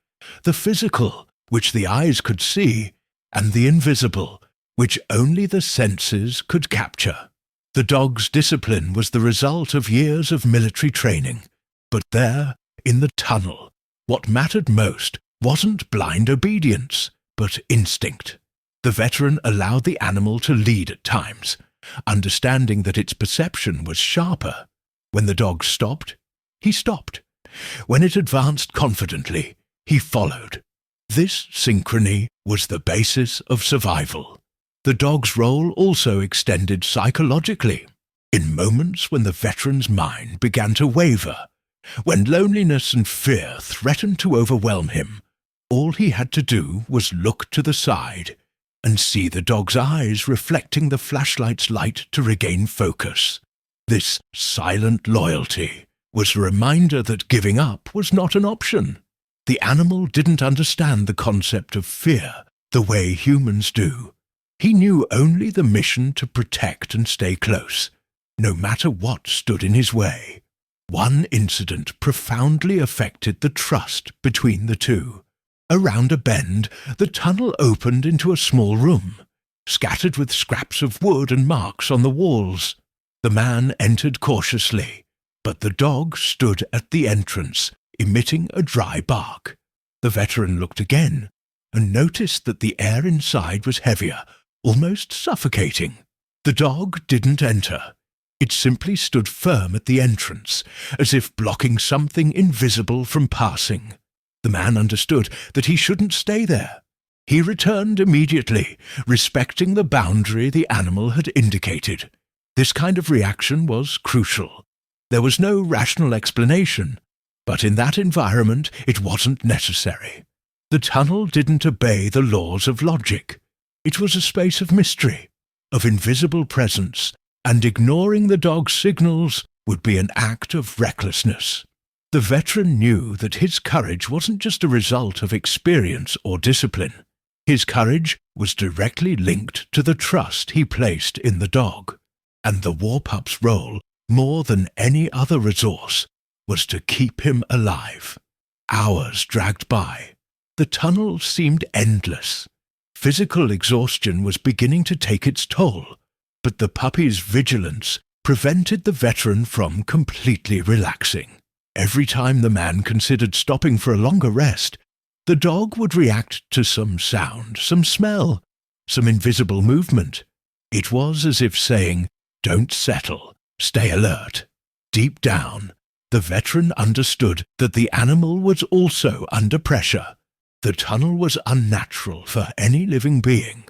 [SPEAKER 1] the physical, which the eyes could see, and the invisible, which only the senses could capture. The dog's discipline was the result of years of military training, but there, in the tunnel, what mattered most wasn't blind obedience, but instinct. The veteran allowed the animal to lead at times, understanding that its perception was sharper. When the dog stopped, he stopped. When it advanced confidently, he followed. This synchrony was the basis of survival. The dog's role also extended psychologically. In moments when the veteran's mind began to waver, when loneliness and fear threatened to overwhelm him, all he had to do was look to the side and see the dog's eyes reflecting the flashlight's light to regain focus. This silent loyalty was a reminder that giving up was not an option. The animal didn't understand the concept of fear the way humans do. He knew only the mission to protect and stay close, no matter what stood in his way. One incident profoundly affected the trust between the two. Around a bend, the tunnel opened into a small room, scattered with scraps of wood and marks on the walls. The man entered cautiously, but the dog stood at the entrance, emitting a dry bark. The veteran looked again, and noticed that the air inside was heavier, almost suffocating. The dog didn't enter. It simply stood firm at the entrance, as if blocking something invisible from passing. The man understood that he shouldn't stay there. He returned immediately, respecting the boundary the animal had indicated. This kind of reaction was crucial. There was no rational explanation, but in that environment it wasn't necessary. The tunnel didn't obey the laws of logic. It was a space of mystery, of invisible presence, and ignoring the dog's signals would be an act of recklessness. The veteran knew that his courage wasn't just a result of experience or discipline. His courage was directly linked to the trust he placed in the dog, and the warpup's role, more than any other resource, was to keep him alive. Hours dragged by. The tunnel seemed endless. Physical exhaustion was beginning to take its toll, but the puppy's vigilance prevented the veteran from completely relaxing. Every time the man considered stopping for a longer rest, the dog would react to some sound, some smell, some invisible movement. It was as if saying, "Don't settle, stay alert." Deep down, the veteran understood that the animal was also under pressure. The tunnel was unnatural for any living being.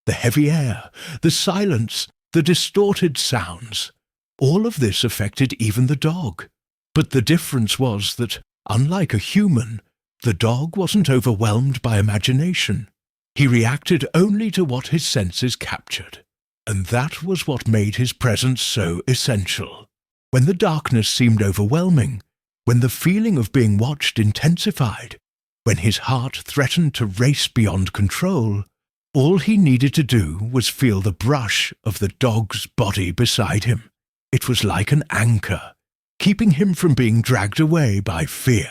[SPEAKER 1] The heavy air, the silence, the distorted sounds, all of this affected even the dog. But the difference was that, unlike a human, the dog wasn't overwhelmed by imagination. He reacted only to what his senses captured, and that was what made his presence so essential. When the darkness seemed overwhelming, when the feeling of being watched intensified, when his heart threatened to race beyond control, all he needed to do was feel the brush of the dog's body beside him. It was like an anchor, keeping him from being dragged away by fear.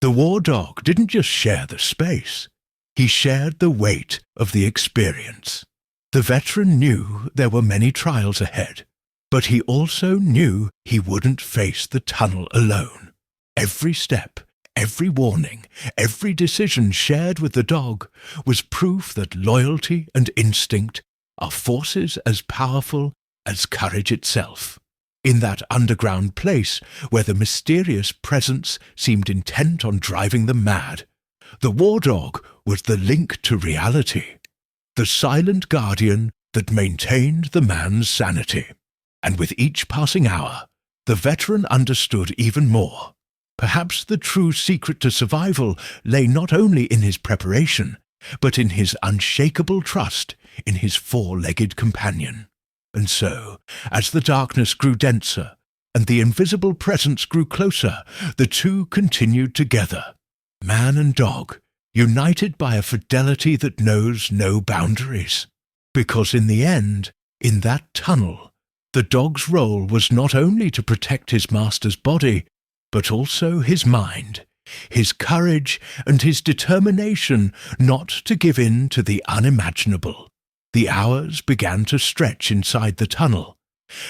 [SPEAKER 1] The war dog didn't just share the space, he shared the weight of the experience. The veteran knew there were many trials ahead, but he also knew he wouldn't face the tunnel alone. Every step, every warning, every decision shared with the dog was proof that loyalty and instinct are forces as powerful as courage itself. In that underground place where the mysterious presence seemed intent on driving them mad, the war dog was the link to reality, the silent guardian that maintained the man's sanity. And with each passing hour, the veteran understood even more. Perhaps the true secret to survival lay not only in his preparation, but in his unshakable trust in his four-legged companion. And so, as the darkness grew denser and the invisible presence grew closer, the two continued together, man and dog, united by a fidelity that knows no boundaries. Because in the end, in that tunnel, the dog's role was not only to protect his master's body, but also his mind, his courage and his determination not to give in to the unimaginable. The hours began to stretch inside the tunnel,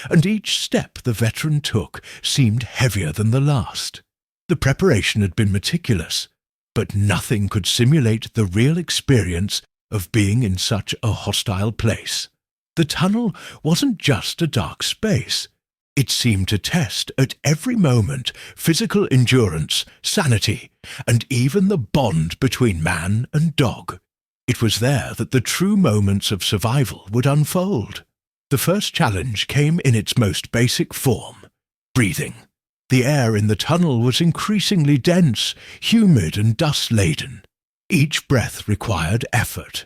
[SPEAKER 1] and each step the veteran took seemed heavier than the last. The preparation had been meticulous, but nothing could simulate the real experience of being in such a hostile place. The tunnel wasn't just a dark space. It seemed to test at every moment physical endurance, sanity, and even the bond between man and dog. It was there that the true moments of survival would unfold. The first challenge came in its most basic form: breathing. The air in the tunnel was increasingly dense, humid and dust-laden. Each breath required effort,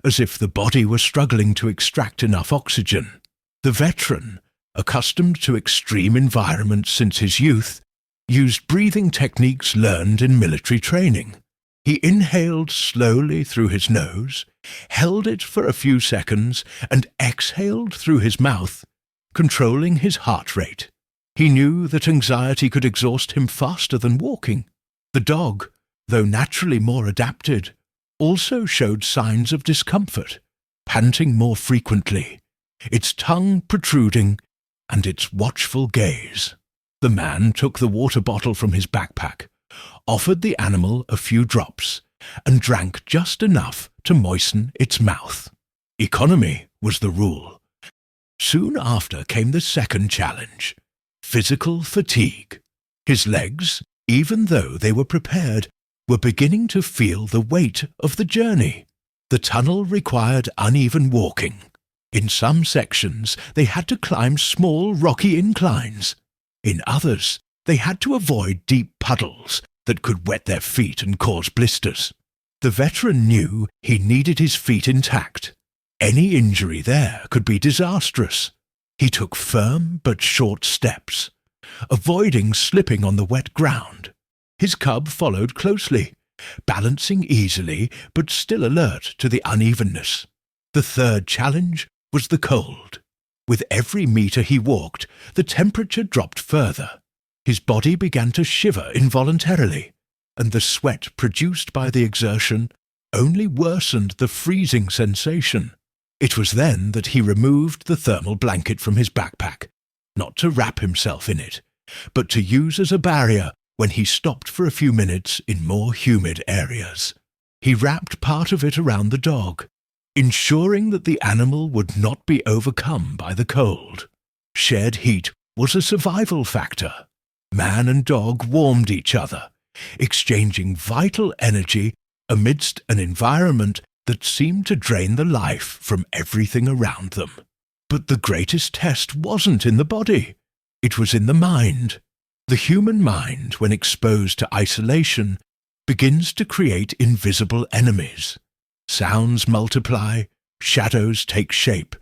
[SPEAKER 1] as if the body were struggling to extract enough oxygen. The veteran, accustomed to extreme environments since his youth, used breathing techniques learned in military training. He inhaled slowly through his nose, held it for a few seconds, and exhaled through his mouth, controlling his heart rate. He knew that anxiety could exhaust him faster than walking. The dog, though naturally more adapted, also showed signs of discomfort, panting more frequently, its tongue protruding, and its watchful gaze. The man took the water bottle from his backpack, offered the animal a few drops, and drank just enough to moisten its mouth. Economy was the rule. Soon after came the second challenge: physical fatigue. His legs, even though they were prepared, were beginning to feel the weight of the journey. The tunnel required uneven walking. In some sections, they had to climb small rocky inclines. In others, they had to avoid deep puddles that could wet their feet and cause blisters. The veteran knew he needed his feet intact. Any injury there could be disastrous. He took firm but short steps, avoiding slipping on the wet ground. His cub followed closely, balancing easily but still alert to the unevenness. The third challenge was the cold. With every metre he walked, the temperature dropped further. His body began to shiver involuntarily, and the sweat produced by the exertion only worsened the freezing sensation. It was then that he removed the thermal blanket from his backpack, not to wrap himself in it, but to use as a barrier when he stopped for a few minutes in more humid areas. He wrapped part of it around the dog, ensuring that the animal would not be overcome by the cold. Shared heat was a survival factor. Man and dog warmed each other, exchanging vital energy amidst an environment that seemed to drain the life from everything around them. But the greatest test wasn't in the body. It was in the mind. The human mind, when exposed to isolation, begins to create invisible enemies. Sounds multiply, shadows take shape,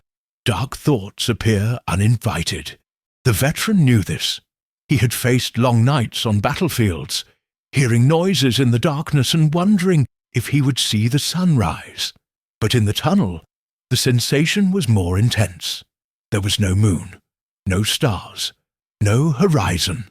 [SPEAKER 1] dark thoughts appear uninvited. The veteran knew this. He had faced long nights on battlefields, hearing noises in the darkness and wondering if he would see the sunrise. But in the tunnel, the sensation was more intense. There was no moon, no stars, no horizon,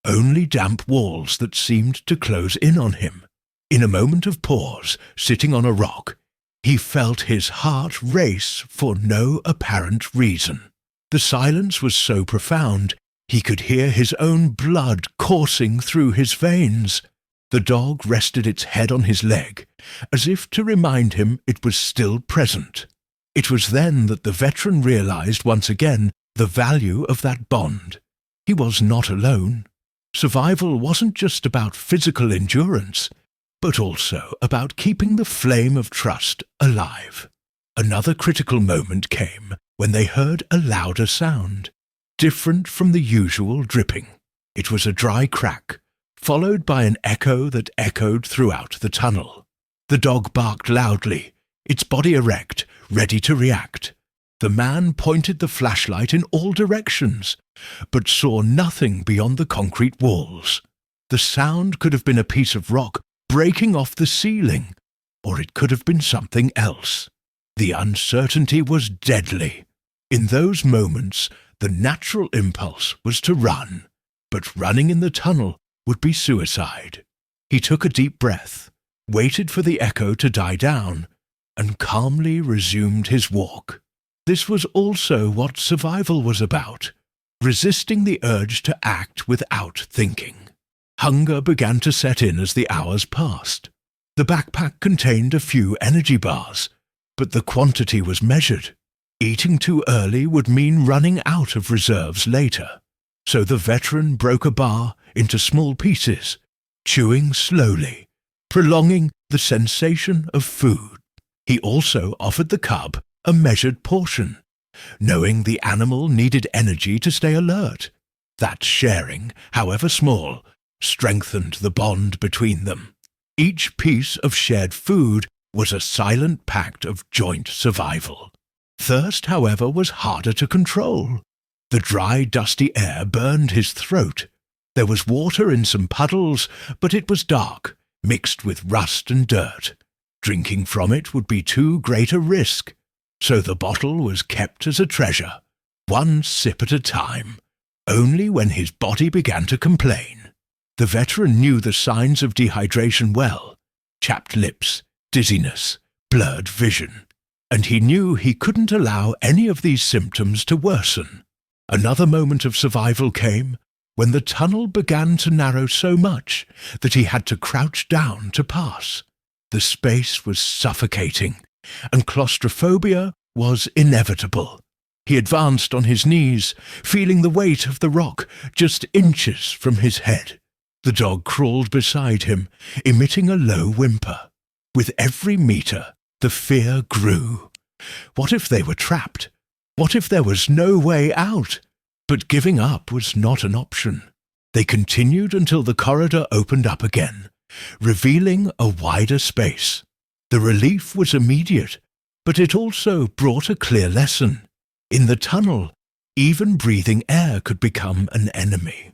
[SPEAKER 1] only damp walls that seemed to close in on him. In a moment of pause, sitting on a rock, he felt his heart race for no apparent reason. The silence was so profound, he could hear his own blood coursing through his veins. The dog rested its head on his leg, as if to remind him it was still present. It was then that the veteran realized once again the value of that bond. He was not alone. Survival wasn't just about physical endurance, but also about keeping the flame of trust alive. Another critical moment came when they heard a louder sound, different from the usual dripping. It was a dry crack, followed by an echo that echoed throughout the tunnel. The dog barked loudly, its body erect, ready to react. The man pointed the flashlight in all directions, but saw nothing beyond the concrete walls. The sound could have been a piece of rock breaking off the ceiling, or it could have been something else. The uncertainty was deadly. In those moments, the natural impulse was to run, but running in the tunnel would be suicide. He took a deep breath, waited for the echo to die down, and calmly resumed his walk. This was also what survival was about, resisting the urge to act without thinking. Hunger began to set in as the hours passed. The backpack contained a few energy bars, but the quantity was measured. Eating too early would mean running out of reserves later. So the veteran broke a bar into small pieces, chewing slowly, prolonging the sensation of food. He also offered the cub a measured portion, knowing the animal needed energy to stay alert. That sharing, however small, strengthened the bond between them. Each piece of shared food was a silent pact of joint survival. Thirst, however, was harder to control. The dry, dusty air burned his throat. There was water in some puddles, but it was dark, mixed with rust and dirt. Drinking from it would be too great a risk, so the bottle was kept as a treasure, one sip at a time, only when his body began to complain. The veteran knew the signs of dehydration well: chapped lips, dizziness, blurred vision, and he knew he couldn't allow any of these symptoms to worsen. Another moment of survival came when the tunnel began to narrow so much that he had to crouch down to pass. The space was suffocating, and claustrophobia was inevitable. He advanced on his knees, feeling the weight of the rock just inches from his head. The dog crawled beside him, emitting a low whimper. With every metre, The fear grew. What if they were trapped? What if there was no way out? But giving up was not an option. They continued until the corridor opened up again, revealing a wider space. The relief was immediate, but it also brought a clear lesson. In the tunnel, even breathing air could become an enemy.